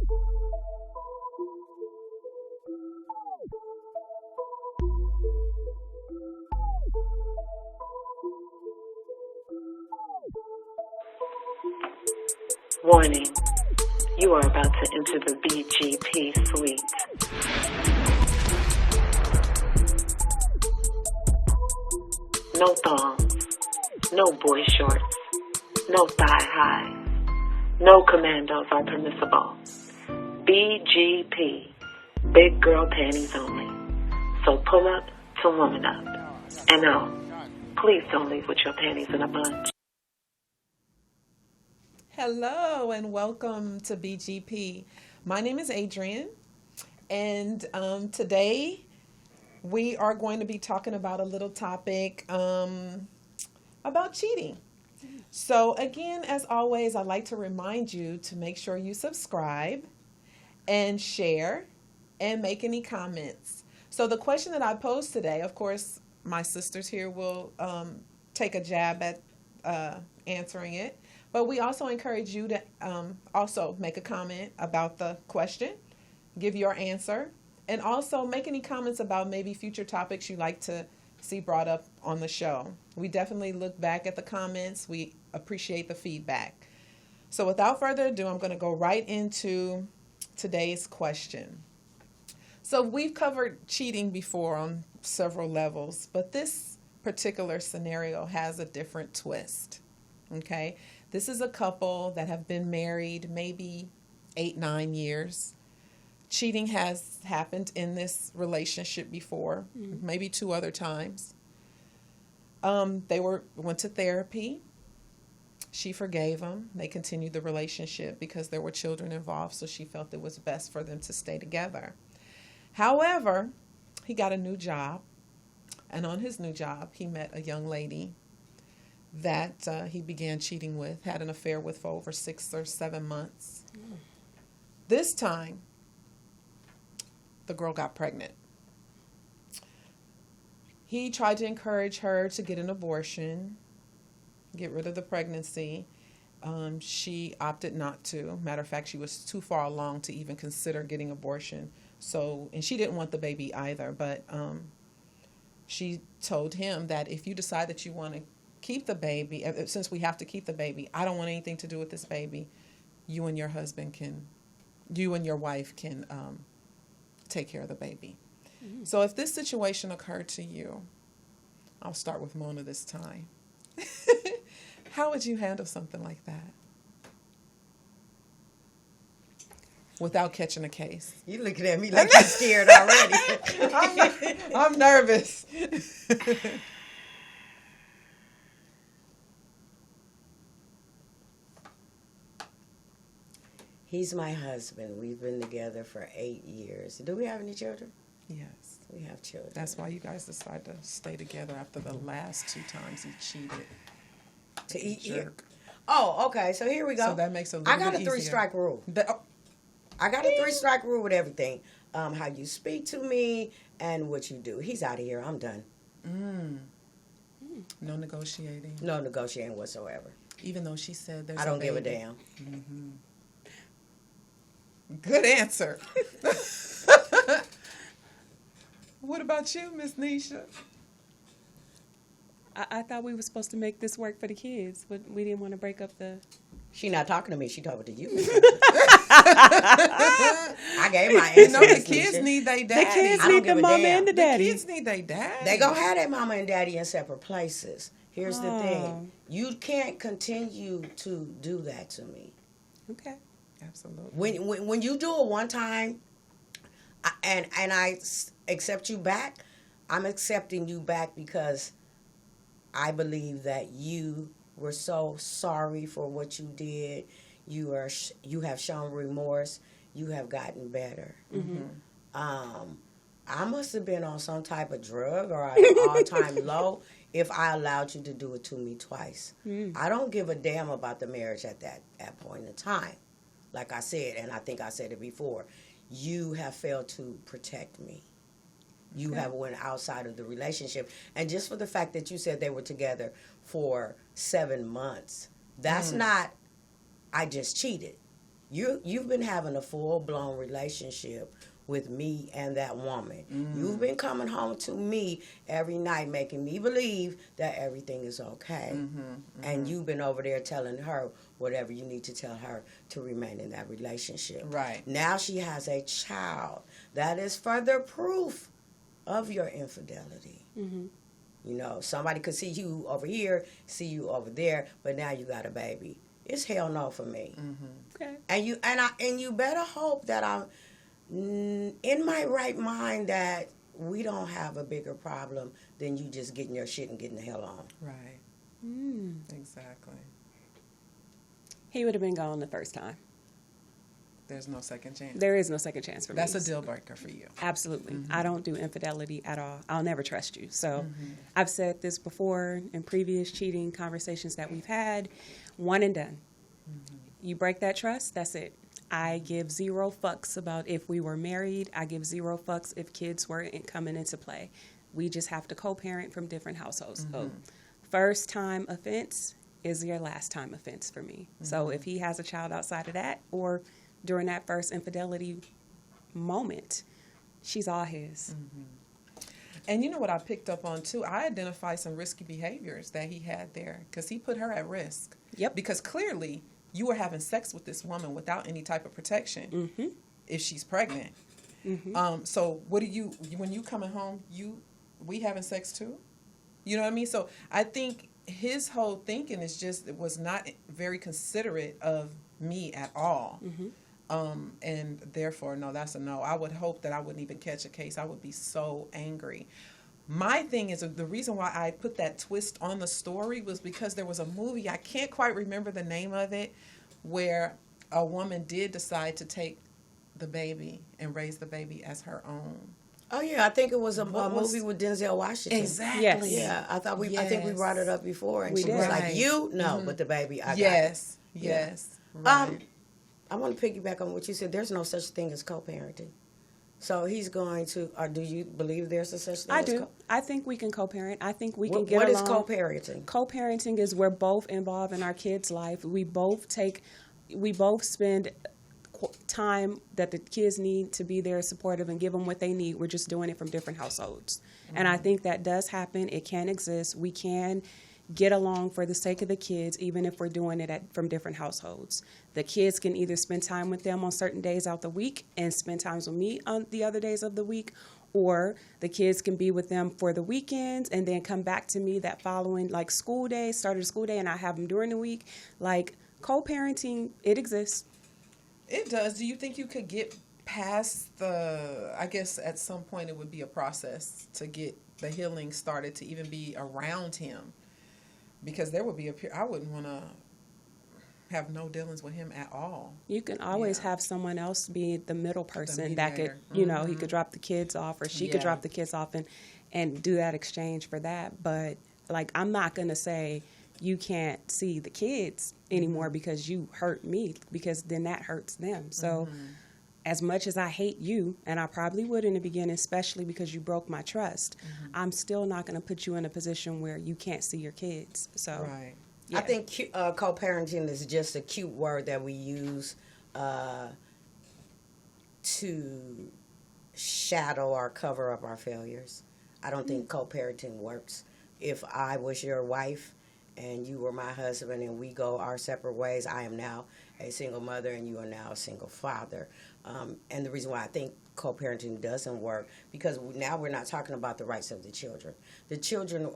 Warning, you are about to enter the BGP suite. No thongs, no boy shorts, no thigh highs, no commandos are permissible. BGP, big girl panties only. So pull up to woman up. And no, please don't leave with your panties in a bunch. Hello and welcome to BGP. My name is Adrianne, and today we are going to be talking about a little topic about cheating. So again, as always, I'd like to remind you to make sure you subscribe and share and make any comments. So the question that I posed today, of course, my sisters here will take a jab at answering it. But we also encourage you to also make a comment about the question, give your answer, and also make any comments about maybe future topics you'd like to see brought up on the show. We definitely look back at the comments. We appreciate the feedback. So without further ado, I'm going to go right into today's question. So we've covered cheating before on several levels, but this particular scenario has a different twist. Okay? This is a couple that have been married maybe 8-9 years. Cheating has happened in this relationship before, maybe 2 other times. They went to therapy. She forgave him. They continued the relationship because there were children involved, so she felt it was best for them to stay together. However, he got a new job, and on his new job, he met a young lady that he began cheating with, had an affair with for over 6 or 7 months. This time, the girl got pregnant. He tried to encourage her to get an abortion, get rid of the pregnancy. She opted not to. Matter of fact, she was too far along to even consider getting abortion. And she didn't want the baby either, but she told him that if you decide that you want to keep the baby, since we have to keep the baby, I don't want anything to do with this baby. You and your wife can take care of the baby. Mm-hmm. So if this situation occurred to you, I'll start with Mona this time. How would you handle something like that? Without catching a case. You looking at me like you're scared already. I'm nervous. He's my husband. We've been together for 8 years. Do we have any children? Yes. We have children. That's why you guys decided to stay together after the last 2 times he cheated. To eat jerk. Oh, okay. So here we go. So that makes it a little bit easier. I got a 3-strike rule. I got a 3-strike rule with everything. How you speak to me and what you do. He's out of here. I'm done. No negotiating. No negotiating whatsoever. Even though she said there's I don't give a damn. Mm-hmm. Good answer. What about you, Miss Neisha? I thought we were supposed to make this work for the kids, but we didn't want to break up the... She not talking to me. She talking to you. I gave my answer. The kids need their daddy. The kids need the mama and the daddy. The kids need their daddy. They gonna have their mama and daddy in separate places. Here's the thing. You can't continue to do that to me. Okay. Absolutely. When you do it one time, and I accept you back, I'm accepting you back because I believe that you were so sorry for what you did. You have shown remorse. You have gotten better. Mm-hmm. I must have been on some type of drug or an all-time low if I allowed you to do it to me twice. I don't give a damn about the marriage at that point in time. Like I said, and I think I said it before, you have failed to protect me. You have went outside of the relationship. And just for the fact that you said they were together for 7 months, that's not, I just cheated. You've been having a full-blown relationship with me and that woman. You've been coming home to me every night making me believe that everything is okay. And you've been over there telling her whatever you need to tell her to remain in that relationship. Right. Now she has a child. That is further proof of your infidelity. You know, somebody could see you over here, see you over there, but now you got a baby. It's hell no for me. Okay. And you better hope that I'm in my right mind that we don't have a bigger problem than you just getting your shit and getting the hell on. Right. Exactly. He would have been gone the first time. There's no second chance. There is no second chance for me. That's a deal breaker for you. Absolutely. I don't do infidelity at all. I'll never trust you. So I've said this before in previous cheating conversations that we've had. One and done. You break that trust, that's it. I give zero fucks about if we were married. I give zero fucks if kids were coming into play. We just have to co-parent from different households. So first time offense is your last time offense for me. So if he has a child outside of that or during that first infidelity moment, she's all his. And you know what I picked up on too? I identified some risky behaviors that he had there because he put her at risk. Yep. Because clearly you were having sex with this woman without any type of protection if she's pregnant. So what do you, when you coming home, we having sex too? You know what I mean? So I think his whole thinking is just, it was not very considerate of me at all. And therefore, no, that's a no. I would hope that I wouldn't even catch a case. I would be so angry. My thing is, the reason why I put that twist on the story was because there was a movie, I can't quite remember the name of it, where a woman did decide to take the baby and raise the baby as her own. Oh yeah, I think it was a movie with Denzel Washington. Exactly. Yes. Yeah, I think we brought it up before, and We she did. was like, Right. "You no, but the baby, I got it." Yes. Right. I want to piggyback on what you said. There's no such thing as co-parenting. So he's going to, or do you believe there's a such thing I as do. I think we can co-parent. I think we can What, get what is along. co-parenting? Co-parenting is we're both involved in our kids' life. We both spend time that the kids need to be there supportive and give them what they need. We're just doing it from different households. And I think that does happen. It can exist. We can get along for the sake of the kids, even if we're doing it from different households. The kids can either spend time with them on certain days out the week and spend times with me on the other days of the week, or the kids can be with them for the weekends and then come back to me that following, like school day, start of the school day, and I have them during the week. Like, co-parenting, it exists. It does. Do you think you could get past I guess at some point it would be a process to get the healing started to even be around him? Because there would be I wouldn't want to have no dealings with him at all. You can always have someone else be the middle person that could, mediator. he could drop the kids off, or she could drop the kids off and do that exchange for that. But, like, I'm not going to say you can't see the kids anymore because you hurt me, because then that hurts them. So as much as I hate you, and I probably would in the beginning, especially because you broke my trust, I'm still not going to put you in a position where you can't see your kids. So, Right. yeah. I think co-parenting is just a cute word that we use to shadow or cover up our failures. I don't think co-parenting works. If I was your wife and you were my husband and we go our separate ways, I am now a single mother and you are now a single father. And the reason why I think co-parenting doesn't work, because now we're not talking about the rights of the children. The children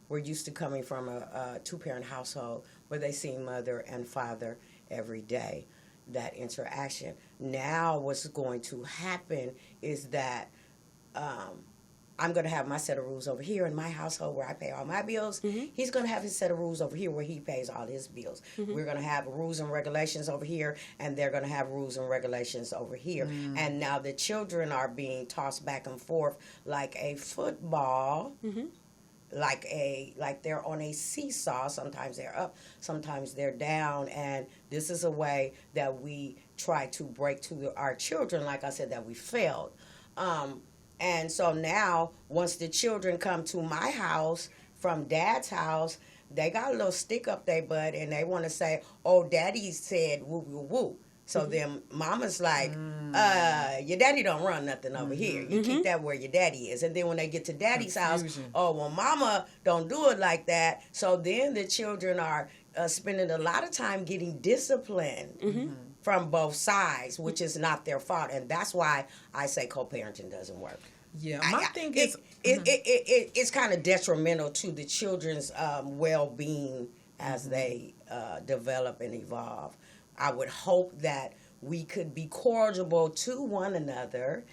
were used to coming from a two-parent household where they see mother and father every day, that interaction. Now what's going to happen is that I'm going to have my set of rules over here in my household where I pay all my bills. He's going to have his set of rules over here where he pays all his bills. We're going to have rules and regulations over here, and they're going to have rules and regulations over here. And now the children are being tossed back and forth like a football, like they're on a seesaw. Sometimes they're up, sometimes they're down. And this is a way that we try to break to our children, like I said, that we failed. And so now, once the children come to my house from Dad's house, they got a little stick up their butt, and they want to say, "Oh, Daddy said woo woo woo." So then mama's like, your daddy don't run nothing over here. You keep that where your daddy is. And then when they get to daddy's house, oh, well, mama don't do it like that. So then the children are spending a lot of time getting disciplined from both sides, which is not their fault. And that's why I say co-parenting doesn't work. Yeah, my thing is... It's kind of detrimental to the children's well-being as they develop and evolve. I would hope that we could be cordial to one another,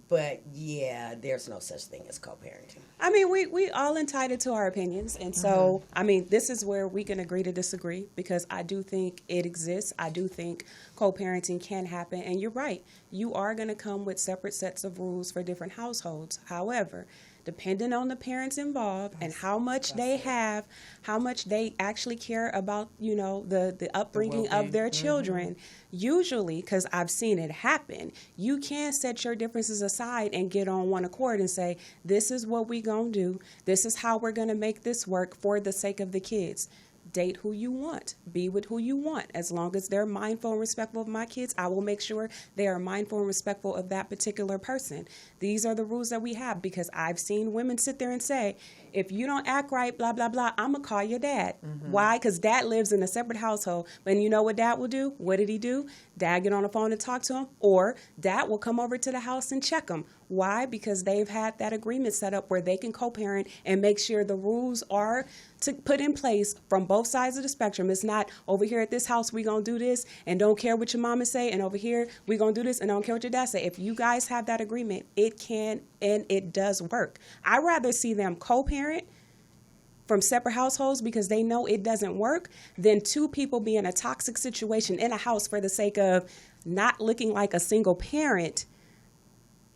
but yeah, there's no such thing as co-parenting. I mean, we all entitled to our opinions, and so, I mean, this is where we can agree to disagree, because I do think it exists. I do think co-parenting can happen, and you're right. You are going to come with separate sets of rules for different households. However, depending on the parents involved and how much they have, how much they actually care about, you know, the upbringing of their children, usually, because I've seen it happen, you can set your differences aside and get on one accord and say, this is what we're going to do. This is how we're going to make this work for the sake of the kids. Date who you want. Be with who you want. As long as they're mindful and respectful of my kids, I will make sure they are mindful and respectful of that particular person. These are the rules that we have, because I've seen women sit there and say, if you don't act right, blah, blah, blah, I'm going to call your dad. Why? Because dad lives in a separate household. But you know what dad will do? What did he do? Dad get on the phone and talk to him, or dad will come over to the house and check him. Why? Because they've had that agreement set up where they can co-parent and make sure the rules are to put in place from both sides of the spectrum. It's not over here at this house, we're going to do this and don't care what your mama say, and over here, we're going to do this and don't care what your dad say. If you guys have that agreement, it can and it does work. I'd rather see them co-parent from separate households because they know it doesn't work than two people be in a toxic situation in a house for the sake of not looking like a single parent.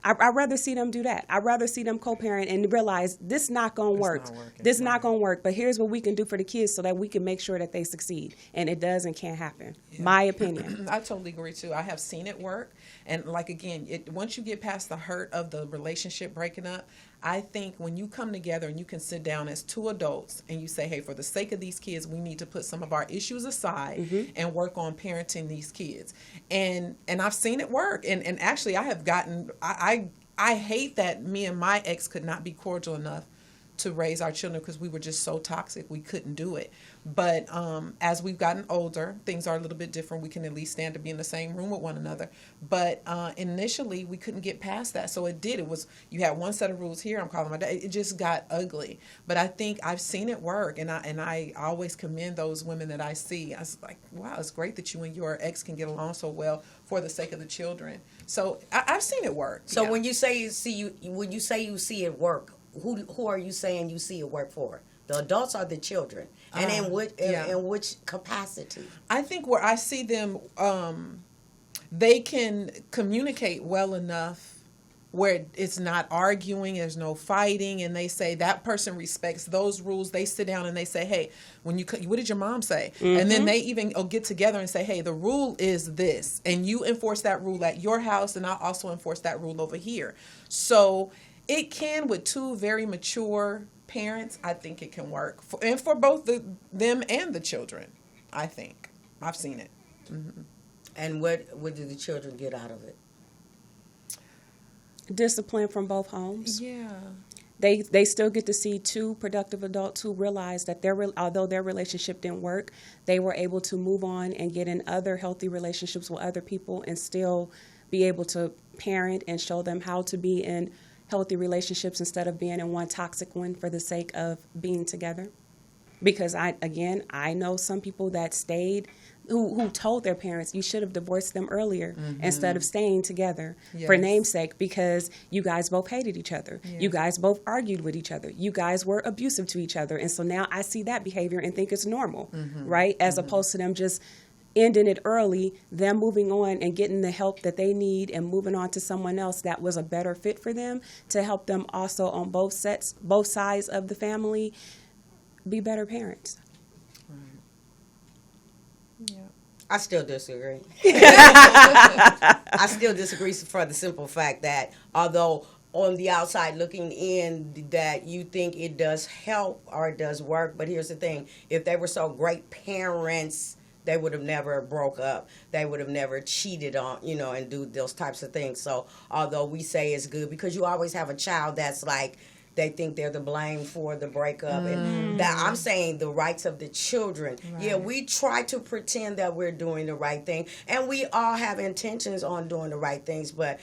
I'd rather see them do that. I'd rather see them co-parent and realize this not going to work. This not going to work, but here's what we can do for the kids so that we can make sure that they succeed. And it does and can't happen. Yeah. My opinion. I totally agree, too. I have seen it work. And, like, again, once you get past the hurt of the relationship breaking up, I think when you come together and you can sit down as two adults and you say, hey, for the sake of these kids, we need to put some of our issues aside and work on parenting these kids. And I've seen it work. And actually, I have gotten, I hate that me and my ex could not be cordial enough to raise our children because we were just so toxic. We couldn't do it. But as we've gotten older, things are a little bit different. We can at least stand to be in the same room with one another. But initially, we couldn't get past that. So it was, you had one set of rules here, I'm calling my dad. It just got ugly. But I think I've seen it work. And I always commend those women that I see. I was like, wow, it's great that you and your ex can get along so well for the sake of the children. So I've seen it work. So when you say you see it work, who are you saying you see it work for? The adults or the children? And in which capacity? I think where I see them, they can communicate well enough where it's not arguing, there's no fighting, and they say that person respects those rules. They sit down and they say, hey, what did your mom say? And then they even get together and say, hey, the rule is this, and you enforce that rule at your house, and I'll also enforce that rule over here. So it can, with two very mature parents, I think it can work. For both them and the children, I think. I've seen it. And what do the children get out of it? Discipline from both homes. Yeah. They still get to see two productive adults who realize that although their relationship didn't work, they were able to move on and get in other healthy relationships with other people and still be able to parent and show them how to be in healthy relationships instead of being in one toxic one for the sake of being together. Because I know some people that stayed, who told their parents, you should have divorced them earlier instead of staying together for namesake, because you guys both hated each other. Yes. You guys both argued with each other. You guys were abusive to each other. And so now I see that behavior and think it's normal, right? As opposed to them just ending it early, them moving on and getting the help that they need and moving on to someone else that was a better fit for them to help them also on both sides of the family be better parents. Right. Yeah. I still disagree. I still disagree for the simple fact that although on the outside looking in that you think it does help or it does work, but here's the thing. If they were so great parents they would have never broke up. They would have never cheated on, and do those types of things. So although we say it's good, because you always have a child that's like, they think they're the blame for the breakup. And that I'm saying the rights of the children. Right. Yeah, we try to pretend that we're doing the right thing. And we all have intentions on doing the right things. But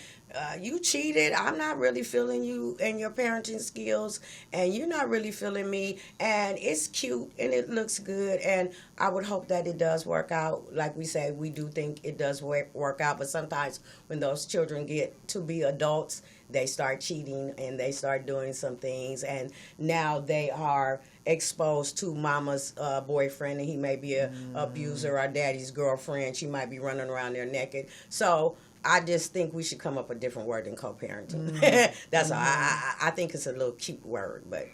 you cheated. I'm not really feeling you and your parenting skills. And you're not really feeling me. And it's cute and it looks good. And I would hope that it does work out. Like we say, we do think it does work out. But sometimes when those children get to be adults, they start cheating and they start doing some things, and now they are exposed to mama's boyfriend, and he may be a abuser, or daddy's girlfriend. She might be running around there naked. So I just think we should come up with a different word than co-parenting. That's all. I think it's a little cute word, but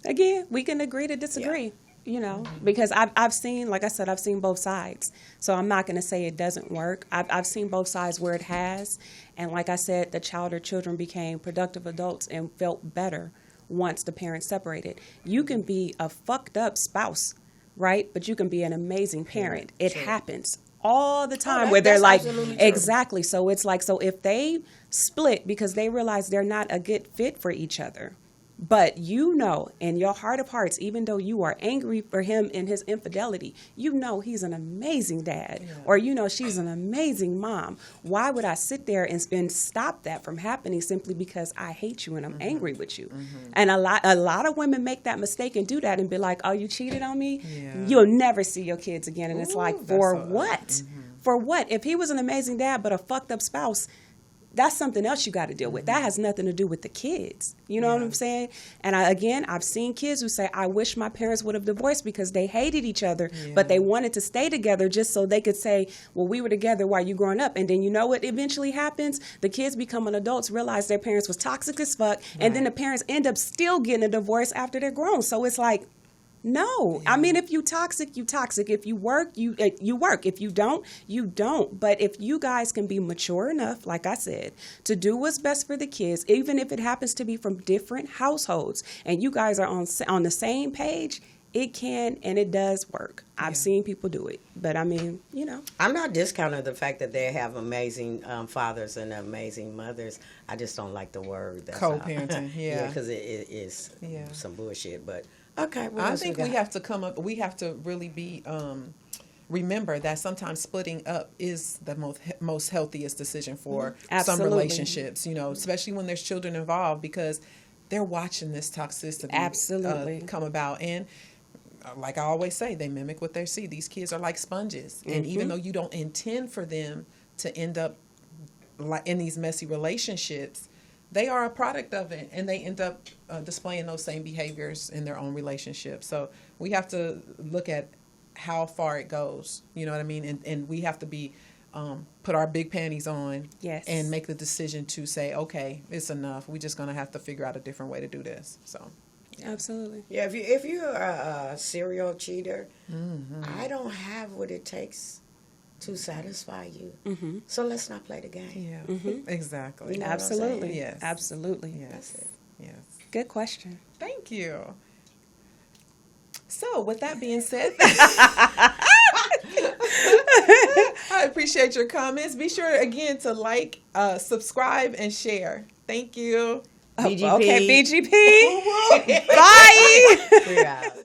again, we can agree to disagree. Yeah. Because I've seen, like I said, I've seen both sides. So I'm not going to say it doesn't work. I've seen both sides where it has. And like I said, the child or children became productive adults and felt better once the parents separated. You can be a fucked up spouse, right? But you can be an amazing parent. It happens all the time where they're like, exactly. So it's like, so if they split because they realize they're not a good fit for each other, but in your heart of hearts, even though you are angry for him and his infidelity, he's an amazing dad, or she's an amazing mom. Why would I sit there and stop that from happening simply because I hate you and I'm angry with you? And a lot of women make that mistake and do that and be like, oh, you cheated on me? Yeah. You'll never see your kids again. And it's like, for what? For what? If he was an amazing dad but a fucked up spouse, that's something else you got to deal with. That has nothing to do with the kids. You know what I'm saying? And I've seen kids who say, I wish my parents would have divorced because they hated each other, but they wanted to stay together just so they could say, well, we were together while you growing up. And then you know what eventually happens? The kids becoming adults realize their parents was toxic as fuck, and then the parents end up still getting a divorce after they're grown. So it's like, no. I mean, if you toxic, you toxic. If you work, you work. If you don't, you don't. But if you guys can be mature enough, like I said, to do what's best for the kids, even if it happens to be from different households, and you guys are on the same page, it can and it does work. I've seen people do it. But I mean, I'm not discounting the fact that they have amazing fathers and amazing mothers. I just don't like the word. Co-parenting, yeah, because it is some bullshit, but... Okay, I think we have to really be remember that sometimes splitting up is the most healthiest decision for some relationships, especially when there's children involved, because they're watching this toxicity come about. And like I always say, they mimic what they see. These kids are like sponges. And even though you don't intend for them to end up like in these messy relationships, they are a product of it, and they end up displaying those same behaviors in their own relationships. So we have to look at how far it goes, you know what I mean? And we have to be put our big panties on and make the decision to say, okay, it's enough. We're just going to have to figure out a different way to do this. So, absolutely. Yeah, if you're a serial cheater, I don't have what it takes to satisfy you. So let's not play the game. Yeah, exactly. You know absolutely. Yes. Absolutely. Yes. That's it. Yes. Good question. Thank you. So, with that being said, I appreciate your comments. Be sure again to like, subscribe, and share. Thank you. BGP. Okay, BGP. Bye. We're out.